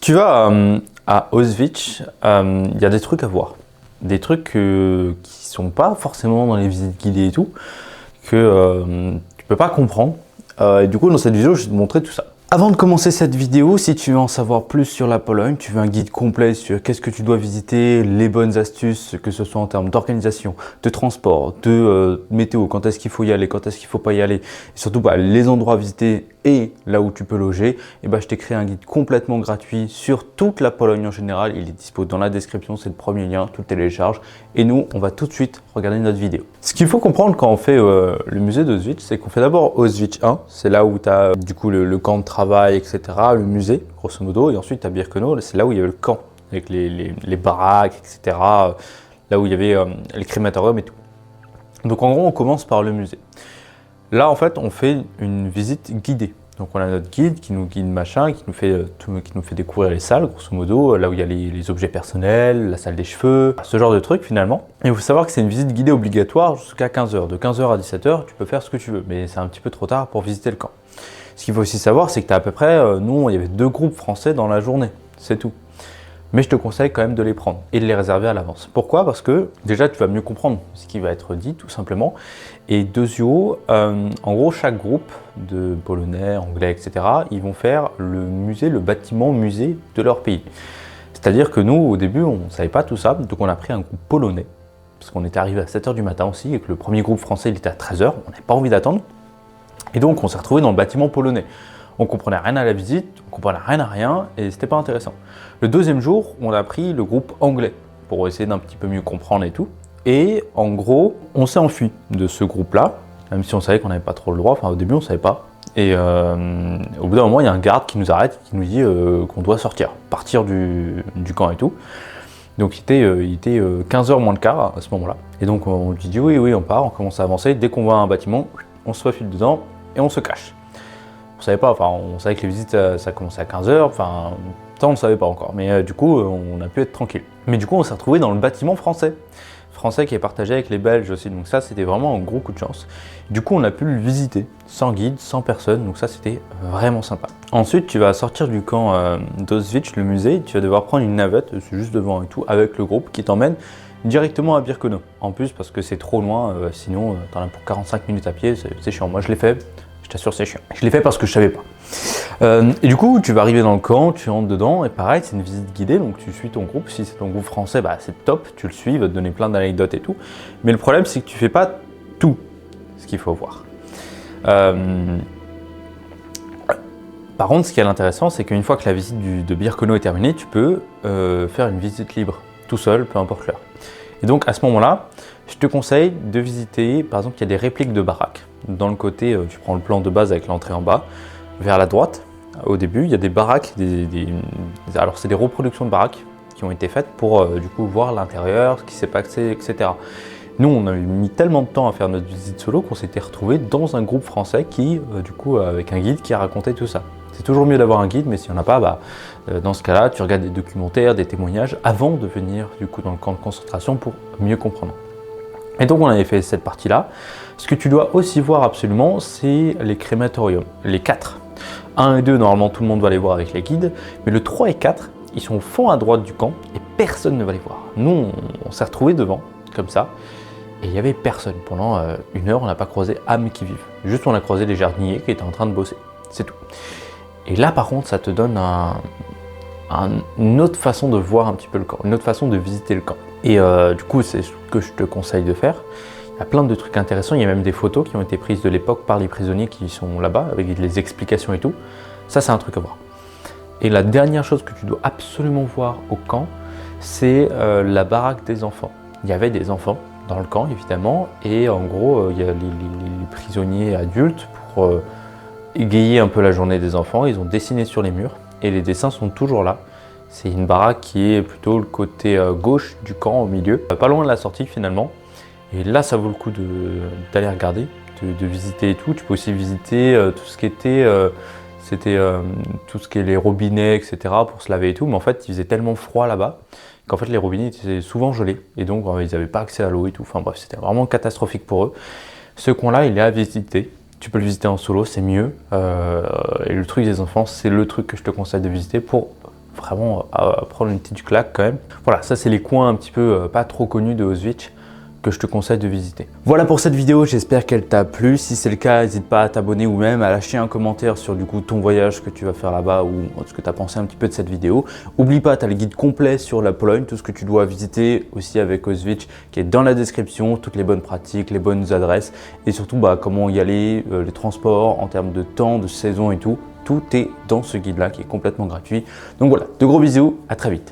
tu vas à Auschwitz, il y a des trucs à voir. Des trucs qui sont pas forcément dans les visites guidées et tout, que tu peux pas comprendre. Et du coup, dans cette vidéo, je vais te montrer tout ça. Avant de commencer cette vidéo, si tu veux en savoir plus sur la Pologne, tu veux un guide complet sur qu'est-ce que tu dois visiter, les bonnes astuces, que ce soit en termes d'organisation, de transport, de météo, quand est-ce qu'il faut y aller, quand est-ce qu'il ne faut pas y aller, et surtout les endroits à visiter et là où tu peux loger, et je t'ai créé un guide complètement gratuit sur toute la Pologne en général. Il est dispo dans la description, c'est le premier lien, tu le télécharges. Et nous, on va tout de suite regarder notre vidéo. Ce qu'il faut comprendre quand on fait le musée d'Auschwitz, c'est qu'on fait d'abord Auschwitz 1, c'est là où tu as du coup le camp de travail, etc., le musée, grosso modo, et ensuite tu as Birkenau, c'est là où il y avait le camp, avec les baraques, etc., là où il y avait les crématoriums et tout. Donc en gros, on commence par le musée. Là, en fait, on fait une visite guidée. Donc on a notre guide qui nous guide machin, qui nous fait découvrir les salles, grosso modo, là où il y a les objets personnels, la salle des cheveux, ce genre de trucs finalement. Et il faut savoir que c'est une visite guidée obligatoire jusqu'à 15h. De 15h à 17h, tu peux faire ce que tu veux, mais c'est un petit peu trop tard pour visiter le camp. Ce qu'il faut aussi savoir, c'est que tu as à peu près, nous, il y avait 2 groupes français dans la journée, c'est tout. Mais je te conseille quand même de les prendre et de les réserver à l'avance. Pourquoi? Parce que déjà, tu vas mieux comprendre ce qui va être dit, tout simplement. Et deuxièmement, en gros, chaque groupe de Polonais, Anglais, etc., ils vont faire le bâtiment musée de leur pays. C'est-à-dire que nous, au début, on ne savait pas tout ça, donc on a pris un groupe polonais, parce qu'on était arrivé à 7h du matin aussi, et que le premier groupe français, il était à 13h, on n'avait pas envie d'attendre. Et donc, on s'est retrouvé dans le bâtiment polonais. On comprenait rien à la visite, on comprenait rien à rien, et c'était pas intéressant. Le deuxième jour, on a pris le groupe anglais pour essayer d'un petit peu mieux comprendre et tout. Et en gros, on s'est enfui de ce groupe-là, même si on savait qu'on n'avait pas trop le droit. Enfin, au début, on savait pas. Et au bout d'un moment, il y a un garde qui nous arrête, qui nous dit qu'on doit partir du camp et tout. Donc il était 15h moins le quart à ce moment-là. Et donc on lui dit oui, on part, on commence à avancer. Dès qu'on voit un bâtiment, on se faufile dedans et on se cache. On savait pas, enfin on savait que les visites ça commençait à 15h, enfin ça on ne savait pas encore, mais du coup on a pu être tranquille. Mais du coup on s'est retrouvé dans le bâtiment français qui est partagé avec les Belges aussi, donc ça c'était vraiment un gros coup de chance. Du coup on a pu le visiter sans guide, sans personne, donc ça c'était vraiment sympa. Ensuite tu vas sortir du camp d'Auschwitz, le musée, tu vas devoir prendre une navette, c'est juste devant et tout, avec le groupe qui t'emmène directement à Birkenau. En plus parce que c'est trop loin, sinon t'en as pour 45 minutes à pied, c'est chiant. Moi je l'ai fait. Je t'assure, c'est chiant. Je l'ai fait parce que je savais pas. Et du coup, tu vas arriver dans le camp, tu rentres dedans, et pareil, c'est une visite guidée, donc tu suis ton groupe. Si c'est ton groupe français, c'est top, tu le suis, il va te donner plein d'anecdotes et tout. Mais le problème, c'est que tu fais pas tout ce qu'il faut voir. Par contre, ce qui est intéressant, c'est qu'une fois que la visite de Birkenau est terminée, tu peux faire une visite libre, tout seul, peu importe l'heure. Et donc, à ce moment-là, je te conseille de visiter, par exemple, il y a des répliques de baraques. Dans le côté, tu prends le plan de base avec l'entrée en bas, vers la droite, au début, il y a des baraques, alors c'est des reproductions de baraques qui ont été faites pour du coup voir l'intérieur, ce qui s'est passé, etc. Nous, on a mis tellement de temps à faire notre visite solo qu'on s'était retrouvé dans un groupe français qui, du coup, avec un guide qui a raconté tout ça. C'est toujours mieux d'avoir un guide, mais s'il n'y en a pas, dans ce cas-là, tu regardes des documentaires, des témoignages avant de venir du coup dans le camp de concentration pour mieux comprendre. Et donc on avait fait cette partie-là. Ce que tu dois aussi voir absolument, c'est les crématoriums, les 4. 1 et 2, normalement tout le monde va les voir avec les guides, mais le 3 et 4, ils sont au fond à droite du camp et personne ne va les voir. Nous, on s'est retrouvés devant, comme ça, et il n'y avait personne. Pendant 1 heure, on n'a pas croisé âme qui vive. Juste on a croisé les jardiniers qui étaient en train de bosser, c'est tout. Et là par contre, ça te donne une autre façon de voir un petit peu le camp, une autre façon de visiter le camp. Et du coup, c'est ce que je te conseille de faire. Il y a plein de trucs intéressants, il y a même des photos qui ont été prises de l'époque par les prisonniers qui sont là-bas, avec les explications et tout. Ça, c'est un truc à voir. Et la dernière chose que tu dois absolument voir au camp, c'est la baraque des enfants. Il y avait des enfants dans le camp, évidemment, et en gros, il y a les prisonniers adultes, pour égayer un peu la journée des enfants, ils ont dessiné sur les murs, et les dessins sont toujours là. C'est une baraque qui est plutôt le côté gauche du camp, au milieu, pas loin de la sortie finalement. Et là, ça vaut le coup d'aller regarder, de visiter et tout. Tu peux aussi visiter tout ce qui était, tout ce qui est les robinets, etc. pour se laver et tout. Mais en fait, il faisait tellement froid là-bas qu'en fait, les robinets étaient souvent gelés. Et donc, ils n'avaient pas accès à l'eau et tout. Enfin bref, c'était vraiment catastrophique pour eux. Ce coin-là, il est à visiter. Tu peux le visiter en solo, c'est mieux. Et le truc des enfants, c'est le truc que je te conseille de visiter pour vraiment à prendre une petite claque quand même. Voilà, ça c'est les coins un petit peu pas trop connus de Auschwitz que je te conseille de visiter. Voilà pour cette vidéo, j'espère qu'elle t'a plu. Si c'est le cas, n'hésite pas à t'abonner ou même à lâcher un commentaire sur du coup ton voyage que tu vas faire là-bas ou ce que tu as pensé un petit peu de cette vidéo. Oublie pas, tu as le guide complet sur la Pologne, tout ce que tu dois visiter aussi avec Auschwitz qui est dans la description, toutes les bonnes pratiques, les bonnes adresses et surtout comment y aller, les transports en termes de temps, de saison et tout. Tout est dans ce guide-là qui est complètement gratuit. Donc voilà, de gros bisous, à très vite.